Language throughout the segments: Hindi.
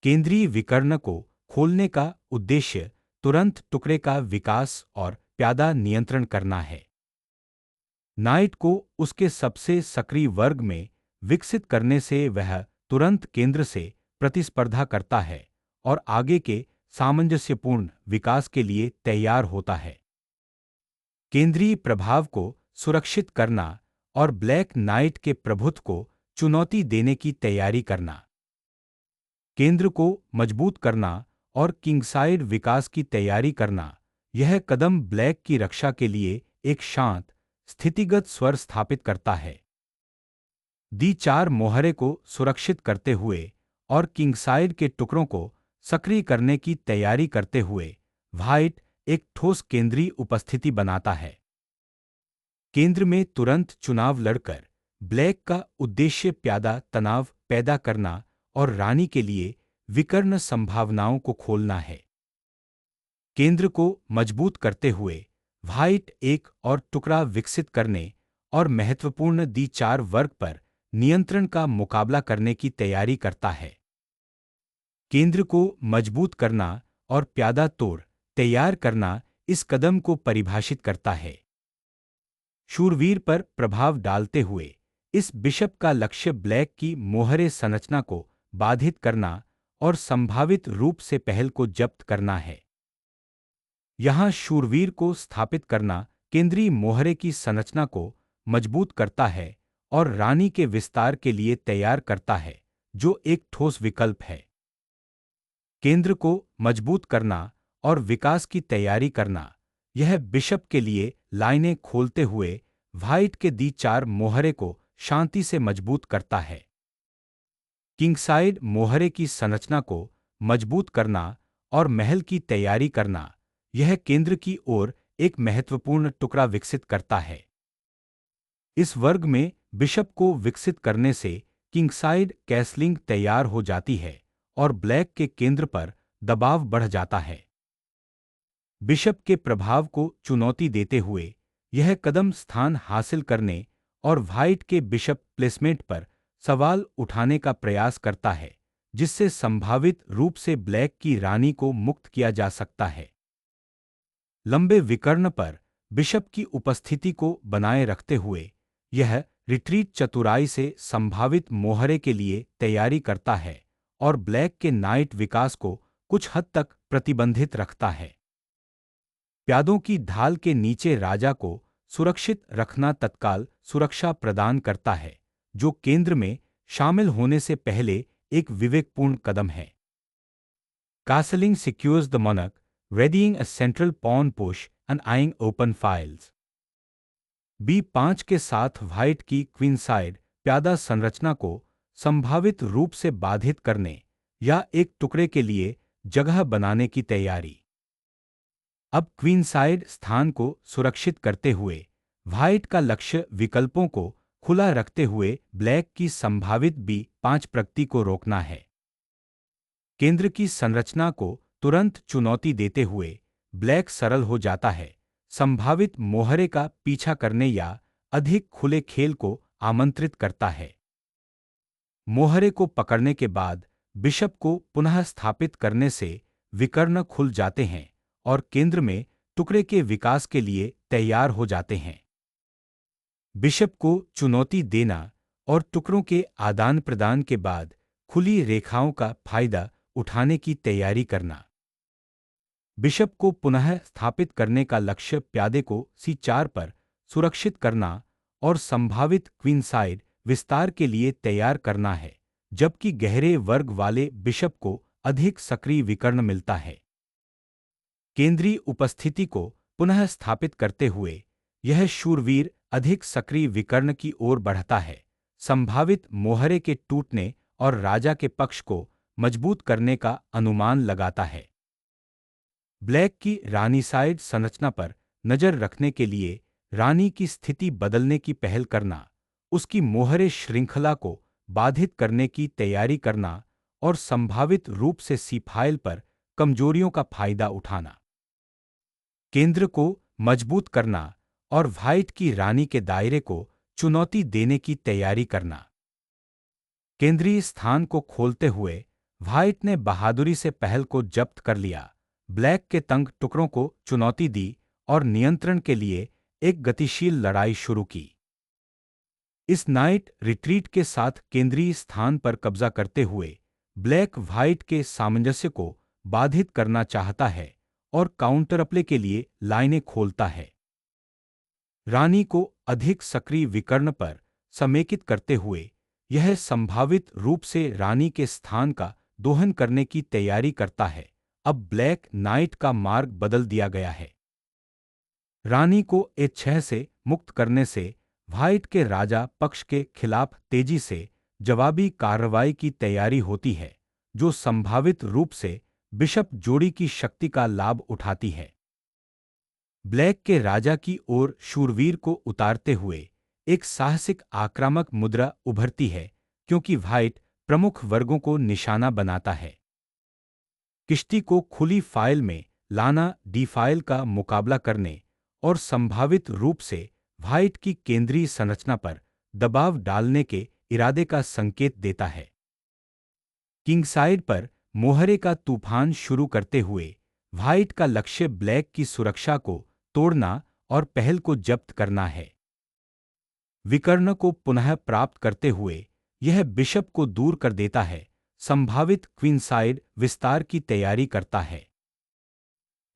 केंद्रीय विकर्ण को खोलने का उद्देश्य तुरंत टुकड़े का विकास और प्यादा नियंत्रण करना है। नाइट को उसके सबसे सक्रिय वर्ग में विकसित करने से वह तुरंत केंद्र से प्रतिस्पर्धा करता है और आगे के सामंजस्यपूर्ण विकास के लिए तैयार होता है। केंद्रीय प्रभाव को सुरक्षित करना और ब्लैक नाइट के प्रभुत्व को चुनौती देने की तैयारी करना। केंद्र को मजबूत करना और किंगसाइड विकास की तैयारी करना, यह कदम ब्लैक की रक्षा के लिए एक शांत, स्थितिगत स्वर स्थापित करता है। D4 मोहरे को सुरक्षित करते हुए और किंगसाइड के टुकड़ों को सक्रिय करने की तैयारी करते हुए व्हाइट एक ठोस केंद्रीय उपस्थिति बनाता है। केंद्र में तुरंत चुनाव लड़कर ब्लैक का उद्देश्य प्यादा तनाव पैदा करना और रानी के लिए विकर्ण संभावनाओं को खोलना है। केंद्र को मजबूत करते हुए व्हाइट एक और टुकड़ा विकसित करने और महत्वपूर्ण D4 वर्ग पर नियंत्रण का मुकाबला करने की तैयारी करता है। केंद्र को मजबूत करना और प्यादा तोड़ तैयार करना इस कदम को परिभाषित करता है। शूरवीर पर प्रभाव डालते हुए इस बिशप का लक्ष्य ब्लैक की मोहरे संरचना को बाधित करना और संभावित रूप से पहल को जब्त करना है। यहां शूरवीर को स्थापित करना केंद्रीय मोहरे की संरचना को मजबूत करता है और रानी के विस्तार के लिए तैयार करता है, जो एक ठोस विकल्प है। केंद्र को मजबूत करना और विकास की तैयारी करना, यह बिशप के लिए लाइनें खोलते हुए व्हाइट के D4 मोहरे को शांति से मजबूत करता है। किंगसाइड मोहरे की संरचना को मजबूत करना और महल की तैयारी करना, यह केंद्र की ओर एक महत्वपूर्ण टुकड़ा विकसित करता है। इस वर्ग में बिशप को विकसित करने से किंगसाइड कैसलिंग तैयार हो जाती है और ब्लैक के केंद्र पर दबाव बढ़ जाता है। बिशप के प्रभाव को चुनौती देते हुए यह कदम स्थान हासिल करने और व्हाइट के बिशप प्लेसमेंट पर सवाल उठाने का प्रयास करता है, जिससे संभावित रूप से ब्लैक की रानी को मुक्त किया जा सकता है। लंबे विकर्ण पर बिशप की उपस्थिति को बनाए रखते हुए यह रिट्रीट चतुराई से संभावित मोहरे के लिए तैयारी करता है और ब्लैक के नाइट विकास को कुछ हद तक प्रतिबंधित रखता है। प्यादों की ढाल के नीचे राजा को सुरक्षित रखना तत्काल सुरक्षा प्रदान करता है, जो केंद्र में शामिल होने से पहले एक विवेकपूर्ण कदम है। Castling secures the monarch, readying a central pawn push and eyeing open files। B5 के साथ व्हाइट की क्वीनसाइड प्यादा संरचना को संभावित रूप से बाधित करने या एक टुकड़े के लिए जगह बनाने की तैयारी। अब क्वीनसाइड स्थान को सुरक्षित करते हुए व्हाइट का लक्ष्य विकल्पों को खुला रखते हुए ब्लैक की संभावित B5 प्रगति को रोकना है। केंद्र की संरचना को तुरंत चुनौती देते हुए ब्लैक सरल हो जाता है, संभावित मोहरे का पीछा करने या अधिक खुले खेल को आमंत्रित करता है। मोहरे को पकड़ने के बाद बिशप को पुनः स्थापित करने से विकर्ण खुल जाते हैं और केंद्र में टुकड़े के विकास के लिए तैयार हो जाते हैं। बिशप को चुनौती देना और टुकड़ों के आदान प्रदान के बाद खुली रेखाओं का फायदा उठाने की तैयारी करना। बिशप को पुनः स्थापित करने का लक्ष्य प्यादे को C4 पर सुरक्षित करना और संभावित क्वीनसाइड विस्तार के लिए तैयार करना है, जबकि गहरे वर्ग वाले बिशप को अधिक सक्रिय विकर्ण मिलता है। केंद्रीय उपस्थिति को पुनः स्थापित करते हुए यह शूरवीर अधिक सक्रिय विकर्ण की ओर बढ़ता है, संभावित मोहरे के टूटने और राजा के पक्ष को मजबूत करने का अनुमान लगाता है। ब्लैक की रानीसाइड संरचना पर नजर रखने के लिए रानी की स्थिति बदलने की पहल करना, उसकी मोहरे श्रृंखला को बाधित करने की तैयारी करना और संभावित रूप से C5 पर कमजोरियों का फायदा उठाना। केंद्र को मजबूत करना और व्हाइट की रानी के दायरे को चुनौती देने की तैयारी करना। केंद्रीय स्थान को खोलते हुए व्हाइट ने बहादुरी से पहल को जब्त कर लिया, ब्लैक के तंग टुकड़ों को चुनौती दी और नियंत्रण के लिए एक गतिशील लड़ाई शुरू की। इस नाइट रिट्रीट के साथ केंद्रीय स्थान पर कब्जा करते हुए ब्लैक व्हाइट के सामंजस्य को बाधित करना चाहता है और काउंटरप्ले के लिए लाइनें खोलता है। रानी को अधिक सक्रिय विकर्ण पर समेकित करते हुए यह संभावित रूप से रानी के स्थान का दोहन करने की तैयारी करता है। अब ब्लैक नाइट का मार्ग बदल दिया गया है। रानी को ए6 से मुक्त करने से व्हाइट के राजा पक्ष के खिलाफ तेजी से जवाबी कार्रवाई की तैयारी होती है, जो संभावित रूप से बिशप जोड़ी की शक्ति का लाभ उठाती है। ब्लैक के राजा की ओर शूरवीर को उतारते हुए एक साहसिक आक्रामक मुद्रा उभरती है, क्योंकि व्हाइट प्रमुख वर्गों को निशाना बनाता है। किश्ती को खुली फाइल में लाना डी फाइल का मुकाबला करने और संभावित रूप से व्हाइट की केंद्रीय संरचना पर दबाव डालने के इरादे का संकेत देता है। किंगसाइड पर मोहरे का तूफान शुरू करते हुए व्हाइट का लक्ष्य ब्लैक की सुरक्षा को तोड़ना और पहल को जब्त करना है। विकर्ण को पुनः प्राप्त करते हुए यह बिशप को दूर कर देता है, संभावित क्वीनसाइड विस्तार की तैयारी करता है।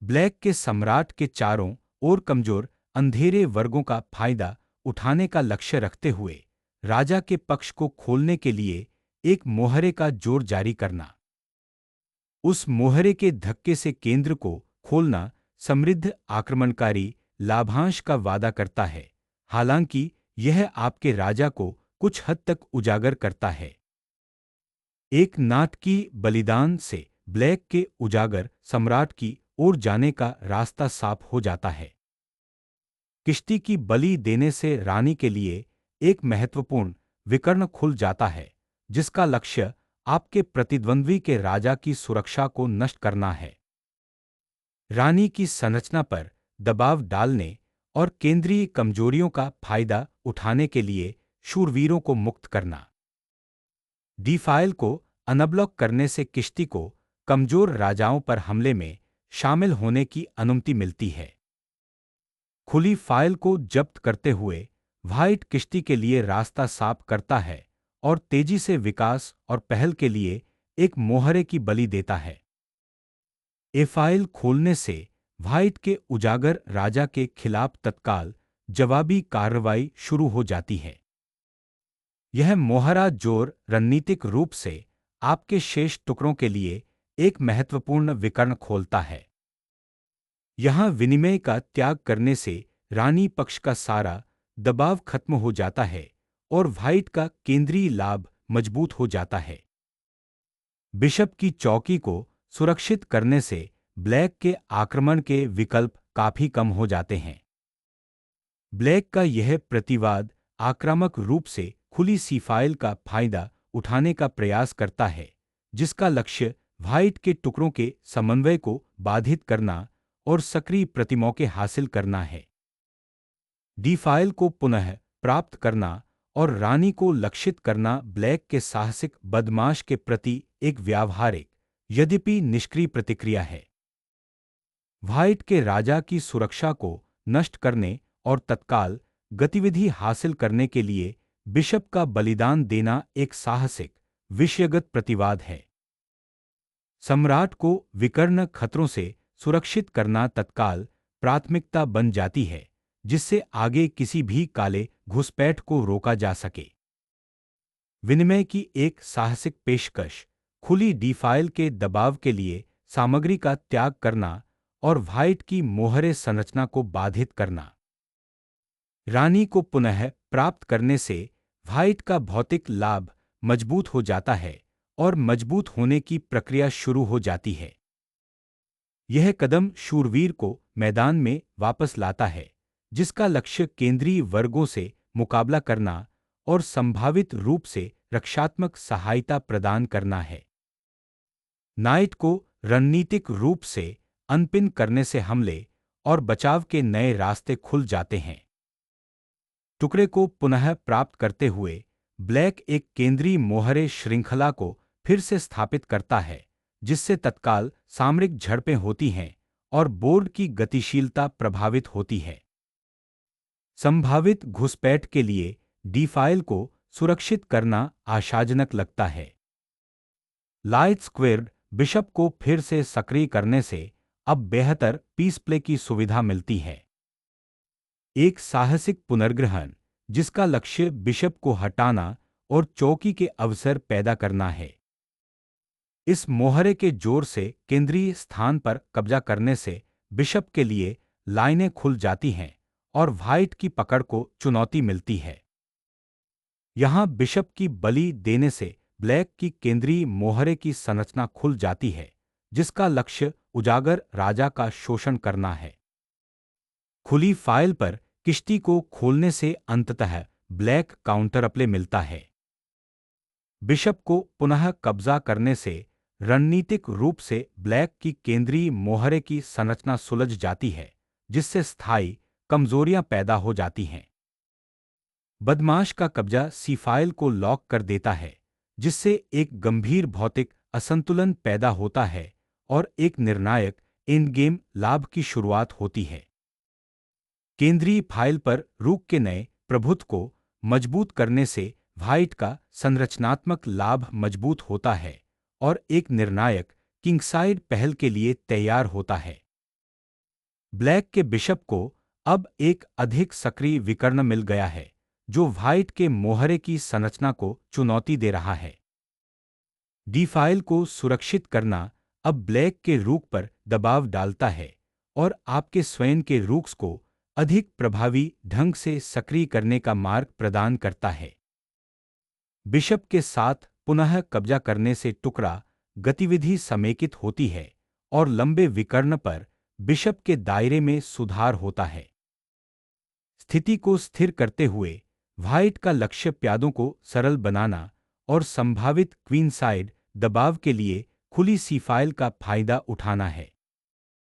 ब्लैक के सम्राट के चारों ओर कमजोर अंधेरे वर्गों का फायदा उठाने का लक्ष्य रखते हुए राजा के पक्ष को खोलने के लिए एक मोहरे का जोर जारी करना। उस मोहरे के धक्के से केंद्र को खोलना समृद्ध आक्रमणकारी लाभांश का वादा करता है, हालांकि यह आपके राजा को कुछ हद तक उजागर करता है। एक नाटकीय बलिदान से ब्लैक के उजागर सम्राट की ओर जाने का रास्ता साफ हो जाता है। किश्ती की बलि देने से रानी के लिए एक महत्वपूर्ण विकर्ण खुल जाता है, जिसका लक्ष्य आपके प्रतिद्वंद्वी के राजा की सुरक्षा को नष्ट करना है। रानी की संरचना पर दबाव डालने और केंद्रीय कमजोरियों का फायदा उठाने के लिए शूरवीरों को मुक्त करना। डी फाइल को अनब्लॉक करने से किश्ती को कमजोर राजाओं पर हमले में शामिल होने की अनुमति मिलती है। खुली फाइल को जब्त करते हुए व्हाइट किश्ती के लिए रास्ता साफ करता है और तेजी से विकास और पहल के लिए एक मोहरे की बलि देता है। ए फाइल खोलने से व्हाइट के उजागर राजा के खिलाफ तत्काल जवाबी कार्रवाई शुरू हो जाती है। यह मोहरा जोर रणनीतिक रूप से आपके शेष टुकड़ों के लिए एक महत्वपूर्ण विकर्ण खोलता है। यहां विनिमय का त्याग करने से रानी पक्ष का सारा दबाव खत्म हो जाता है और व्हाइट का केंद्रीय लाभ मजबूत हो जाता है। बिशप की चौकी को सुरक्षित करने से ब्लैक के आक्रमण के विकल्प काफी कम हो जाते हैं। ब्लैक का यह प्रतिवाद आक्रामक रूप से खुली सी फाइल का फायदा उठाने का प्रयास करता है, जिसका लक्ष्य व्हाइट के टुकड़ों के समन्वय को बाधित करना और सक्रिय प्रतिमौके हासिल करना है। डी फाइल को पुनः प्राप्त करना और रानी को लक्षित करना ब्लैक के साहसिक बदमाश के प्रति एक व्यावहारिक यद्यपि निष्क्रिय प्रतिक्रिया है। व्हाइट के राजा की सुरक्षा को नष्ट करने और तत्काल गतिविधि हासिल करने के लिए बिशप का बलिदान देना एक साहसिक विषयगत प्रतिवाद है। सम्राट को विकर्ण खतरों से सुरक्षित करना तत्काल प्राथमिकता बन जाती है, जिससे आगे किसी भी काले घुसपैठ को रोका जा सके। विनिमय की एक साहसिक पेशकश, खुली डी फाइल के दबाव के लिए सामग्री का त्याग करना और व्हाइट की मोहरे संरचना को बाधित करना। रानी को पुनः प्राप्त करने से व्हाइट का भौतिक लाभ मजबूत हो जाता है और मजबूत होने की प्रक्रिया शुरू हो जाती है। यह कदम शूरवीर को मैदान में वापस लाता है, जिसका लक्ष्य केंद्रीय वर्गों से मुकाबला करना और संभावित रूप से रक्षात्मक सहायता प्रदान करना है। नाइट को रणनीतिक रूप से अनपिन करने से हमले और बचाव के नए रास्ते खुल जाते हैं। टुकड़े को पुनः प्राप्त करते हुए ब्लैक एक केंद्रीय मोहरे श्रृंखला को फिर से स्थापित करता है, जिससे तत्काल सामरिक झड़पें होती हैं और बोर्ड की गतिशीलता प्रभावित होती है। संभावित घुसपैठ के लिए डी फाइल को सुरक्षित करना आशाजनक लगता है। लाइट स्क्वेयर्ड बिशप को फिर से सक्रिय करने से अब बेहतर पीस प्ले की सुविधा मिलती है। एक साहसिक पुनर्ग्रहण जिसका लक्ष्य बिशप को हटाना और चौकी के अवसर पैदा करना है। इस मोहरे के जोर से केंद्रीय स्थान पर कब्जा करने से बिशप के लिए लाइनें खुल जाती हैं और व्हाइट की पकड़ को चुनौती मिलती है। यहां बिशप की बलि देने से ब्लैक की केंद्रीय मोहरे की संरचना खुल जाती है, जिसका लक्ष्य उजागर राजा का शोषण करना है। खुली फाइल पर किश्ती को खोलने से अंततः ब्लैक काउंटरप्ले मिलता है। बिशप को पुनः कब्जा करने से रणनीतिक रूप से ब्लैक की केंद्रीय मोहरे की संरचना सुलझ जाती है, जिससे स्थायी कमजोरियां पैदा हो जाती हैं। बदमाश का कब्जा सी फाइल को लॉक कर देता है, जिससे एक गंभीर भौतिक असंतुलन पैदा होता है और एक निर्णायक एंड गेम लाभ की शुरुआत होती है। केंद्रीय फाइल पर रूक के नए प्रभुत्व को मजबूत करने से व्हाइट का संरचनात्मक लाभ मजबूत होता है और एक निर्णायक किंगसाइड पहल के लिए तैयार होता है। ब्लैक के बिशप को अब एक अधिक सक्रिय विकर्ण मिल गया है, जो व्हाइट के मोहरे की संरचना को चुनौती दे रहा है। डी फाइल को सुरक्षित करना अब ब्लैक के रूक पर दबाव डालता है और आपके स्वयं के रूक्स को अधिक प्रभावी ढंग से सक्रिय करने का मार्ग प्रदान करता है। बिशप के साथ पुनः कब्जा करने से टुकड़ा गतिविधि समेकित होती है और लंबे विकर्ण पर बिशप के दायरे में सुधार होता है। स्थिति को स्थिर करते हुए व्हाइट का लक्ष्य प्यादों को सरल बनाना और संभावित क्वीन साइड दबाव के लिए खुली सी फाइल का फायदा उठाना है।